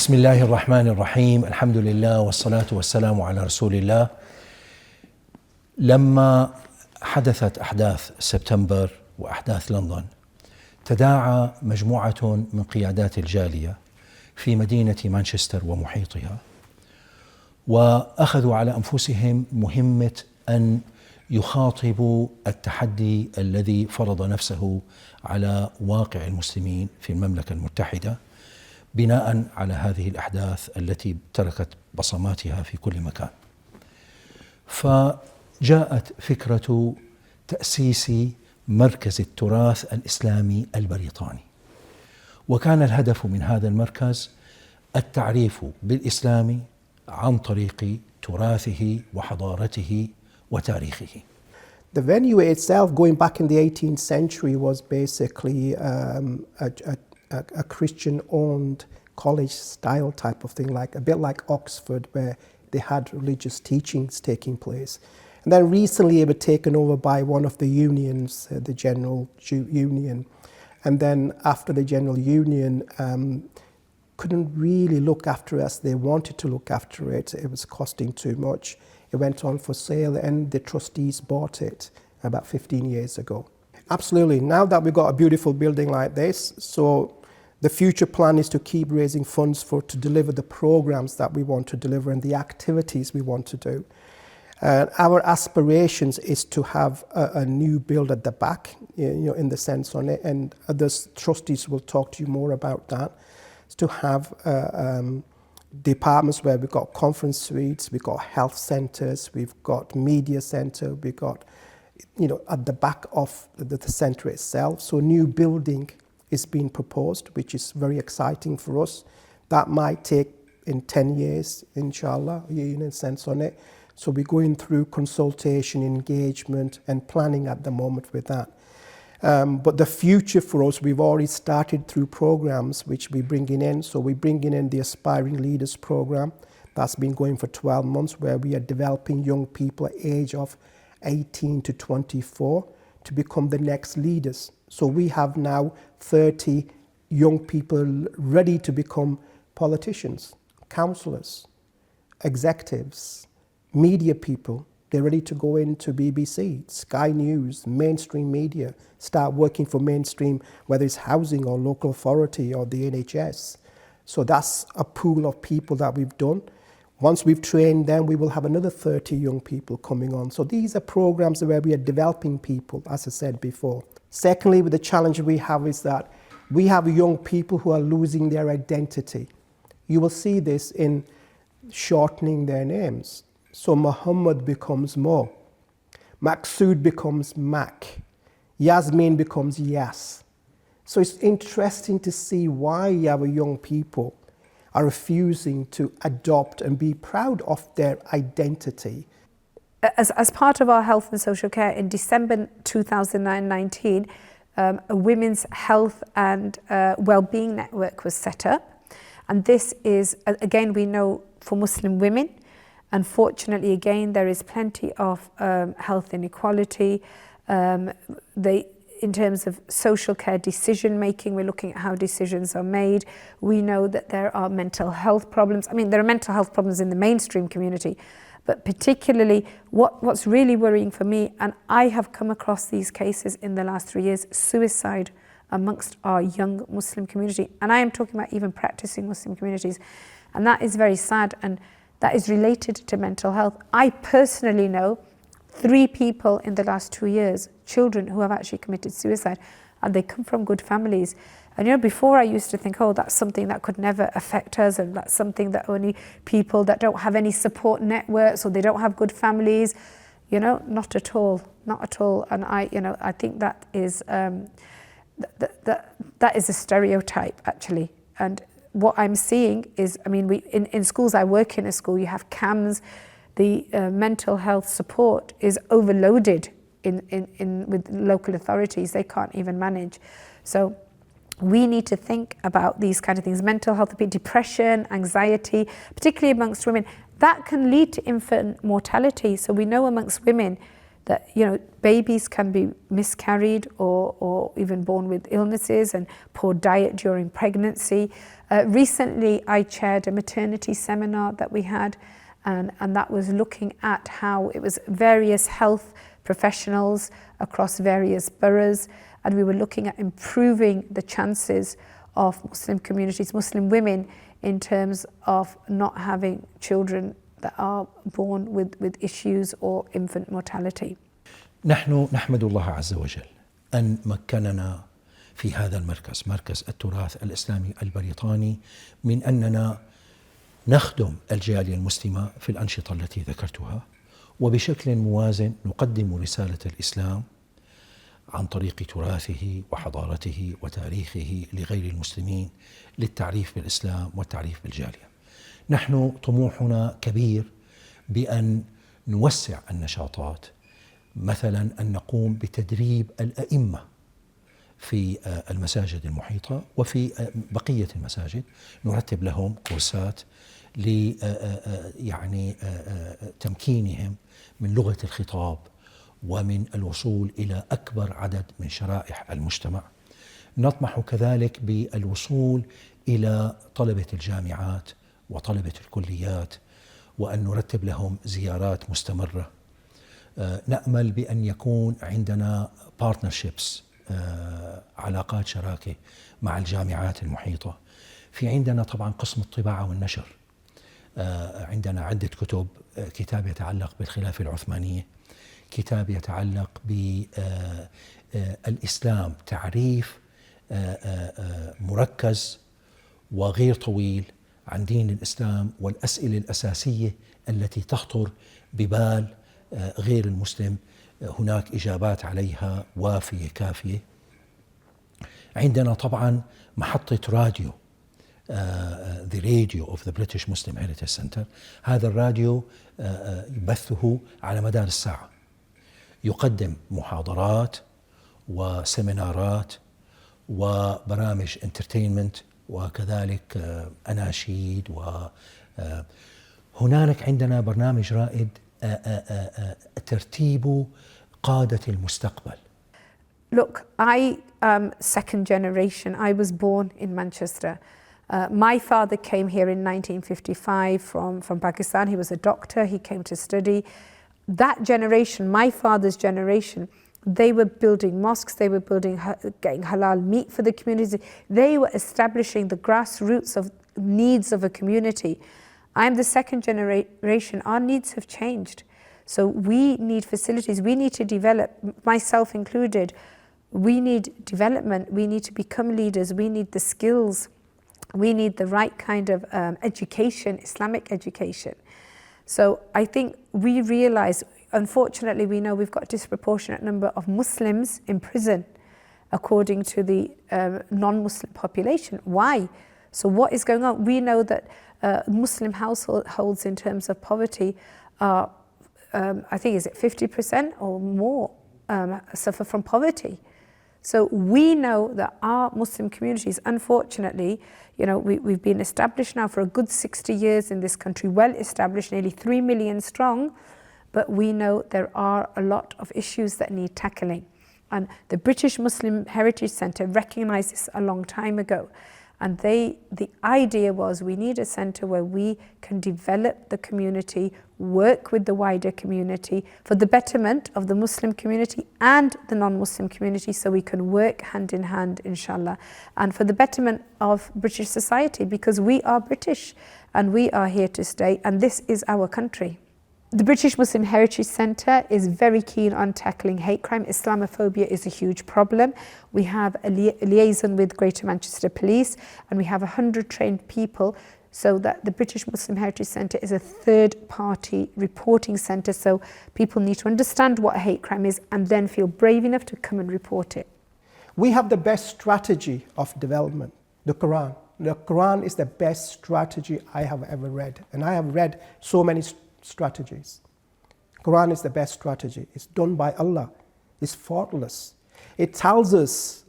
بسم الله الرحمن الرحيم. الحمد لله والصلاة والسلام على رسول الله. لما حدثت أحداث سبتمبر وأحداث لندن، تداعى مجموعة من قيادات الجالية في مدينة مانشستر ومحيطها، وأخذوا على أنفسهم مهمة أن يخاطبوا التحدي الذي فرض نفسه على واقع المسلمين في المملكة المتحدة بناء على هذه الأحداث التي تركت بصماتها في كل مكان. فجاءت فكرة تأسيس مركز التراث الإسلامي البريطاني، وكان الهدف من هذا المركز التعريف بالإسلام عن طريق تراثه وحضارته وتاريخه. The venue itself, going back in the 18th century, was basically a Christian-owned college-style type of thing, like a bit like Oxford, where they had religious teachings taking place. And then recently it was taken over by one of the unions, the General Union. And then after the General Union couldn't really look after us, they wanted to look after it. It was costing too much. It went on for sale and the trustees bought it about 15 years ago. Absolutely. Now that we've got a beautiful building like this, so the future plan is to keep raising funds to deliver the programs that we want to deliver and the activities we want to do. Our aspirations is to have a new build at the back, in the sense on it, and other trustees will talk to you more about that. Is to have departments where we've got conference suites, we've got health centres, we've got media centre, we've got, at the back of the centre itself. So a new building is being proposed, which is very exciting for us. That might take in 10 years, inshallah, in a sense on it. So we're going through consultation, engagement and planning at the moment with that. But the future for us, we've already started through programs which we're bringing in. So we're bringing in the Aspiring Leaders program. That's been going for 12 months, where we are developing young people at age of 18 to 24 to become the next leaders. So we have now 30 young people ready to become politicians, councillors, executives, media people. They're ready to go into BBC, Sky News, mainstream media, start working for mainstream, whether it's housing or local authority or the NHS. So that's a pool of people that we've done. Once we've trained them, we will have another 30 young people coming on. So these are programs where we are developing people, as I said before. Secondly, the challenge we have is that we have young people who are losing their identity. You will see this in shortening their names. So Muhammad becomes Mo, Maqsood becomes Mac, Yasmin becomes Yas. So it's interesting to see why our young people are refusing to adopt and be proud of their identity. As part of our health and social care, in December 2019, a women's health and well-being network was set up. And this is, again, we know for Muslim women, unfortunately, again, there is plenty of health inequality. In terms of social care decision making, we're looking at how decisions are made. We know that there are mental health problems. I mean, there are mental health problems in the mainstream community, but particularly what's really worrying for me, and I have come across these cases in the last 3 years, suicide amongst our young Muslim community. And I am talking about even practicing Muslim communities. And that is very sad, and that is related to mental health. I personally know 3 people in the last 2 years, children who have actually committed suicide, and they come from good families. And before I used to think, that's something that could never affect us, and that's something that only people that don't have any support networks or they don't have good families, not at all, not at all. And I think that is that is a stereotype actually. And what I'm seeing is, in schools, I work in a school, you have CAMS, the mental health support is overloaded with local authorities. They can't even manage. So we need to think about these kind of things. Mental health, depression, anxiety, particularly amongst women, that can lead to infant mortality. So we know amongst women, that babies can be miscarried or even born with illnesses and poor diet during pregnancy. Recently I chaired a maternity seminar that we had, and that was looking at how it was various health professionals across various boroughs, and we were looking at improving the chances of Muslim communities, Muslim women, in terms of not having children that are born with issues or infant mortality. نحن نحمد الله عز وجل أن مكننا في هذا المركز، مركز التراث الإسلامي البريطاني، من أننا نخدم الجالية المسلمة في الأنشطة التي ذكرتها، وبشكل موازن نقدم رسالة الإسلام عن طريق تراثه وحضارته وتاريخه لغير المسلمين للتعريف بالإسلام والتعريف بالجالية. نحن طموحنا كبير بأن نوسع النشاطات، مثلا أن نقوم بتدريب الأئمة في المساجد المحيطة وفي بقية المساجد، نرتب لهم كورسات يعني تمكينهم من لغة الخطاب ومن الوصول إلى أكبر عدد من شرائح المجتمع. نطمح كذلك بالوصول إلى طلبة الجامعات وطلبة الكليات، وأن نرتب لهم زيارات مستمرة. نأمل بأن يكون عندنا partnerships، علاقات شراكة مع الجامعات المحيطة. في عندنا طبعا قسم الطباعة والنشر، عندنا عدة كتب، كتاب يتعلق بالخلافة العثمانية، كتاب يتعلق بالإسلام، تعريف مركز وغير طويل عن دين الإسلام والأسئلة الأساسية التي تخطر ببال غير المسلم، هناك إجابات عليها وافية كافية. عندنا طبعا محطة راديو، The Radio of the British Muslim Heritage Center. هذا الراديو يبثه على مدار الساعة، يقدم محاضرات وسيمينارات وبرامج انترتينمنت، وكذلك أناشيد، وهنالك عندنا برنامج رائد ترتيب قادة المستقبل. Look, I am second generation. I was born in Manchester. My father came here in 1955 from Pakistan. He was a doctor. He came to study. That generation, my father's generation, they were building mosques, they were getting halal meat for the community. They were establishing the grassroots of needs of a community. I'm the second generation. Our needs have changed. So we need facilities. We need to develop, myself included. We need development. We need to become leaders. We need the skills. We need the right kind of education, Islamic education. So I think we realize, unfortunately, we know we've got a disproportionate number of Muslims in prison according to the non-Muslim population. Why? So what is going on? We know that Muslim households in terms of poverty are, I think, is it 50% or more suffer from poverty. So we know that our Muslim communities, unfortunately, we've been established now for a good 60 years in this country, well established, nearly 3 million strong, but we know there are a lot of issues that need tackling. And the British Muslim Heritage Centre recognised this a long time ago. And the idea was we need a centre where we can develop the community, work with the wider community for the betterment of the Muslim community and the non-Muslim community, so we can work hand in hand, inshallah, and for the betterment of British society, because we are British and we are here to stay, and this is our country. The British Muslim Heritage Centre is very keen on tackling hate crime. Islamophobia is a huge problem. We have a liaison with Greater Manchester Police, and we have 100 trained people, so that the British Muslim Heritage Centre is a third-party reporting centre, so people need to understand what hate crime is and then feel brave enough to come and report it. We have the best strategy of development, the Quran. The Quran is the best strategy I have ever read, and I have read so many strategies. Quran is the best strategy. It's done by Allah. It's faultless. It tells us,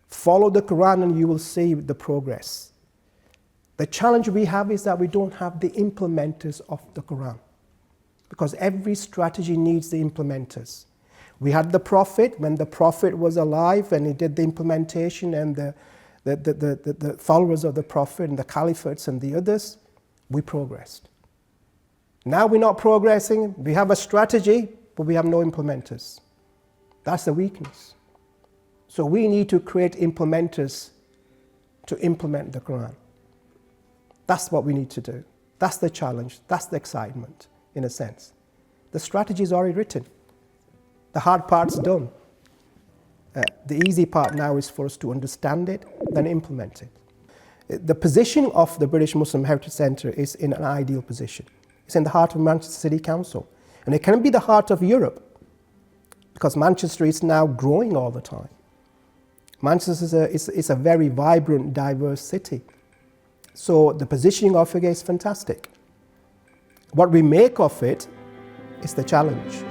follow the Quran and you will see the progress. The challenge we have is that we don't have the implementers of the Quran. because every strategy needs the implementers. We had the Prophet, when the Prophet was alive and he did the implementation, and the followers of the Prophet and the caliphates and the others, we progressed. Now we're not progressing, we have a strategy, but we have no implementers. That's the weakness. So we need to create implementers to implement the Quran. That's what we need to do. That's the challenge, that's the excitement, in a sense. The strategy is already written. The hard part's done. The easy part now is for us to understand it, then implement it. The position of the British Muslim Heritage Centre is in an ideal position. It's in the heart of Manchester City Council. And it can be the heart of Europe, because Manchester is now growing all the time. Manchester is a very vibrant, diverse city. So the positioning of it is fantastic. What we make of it is the challenge.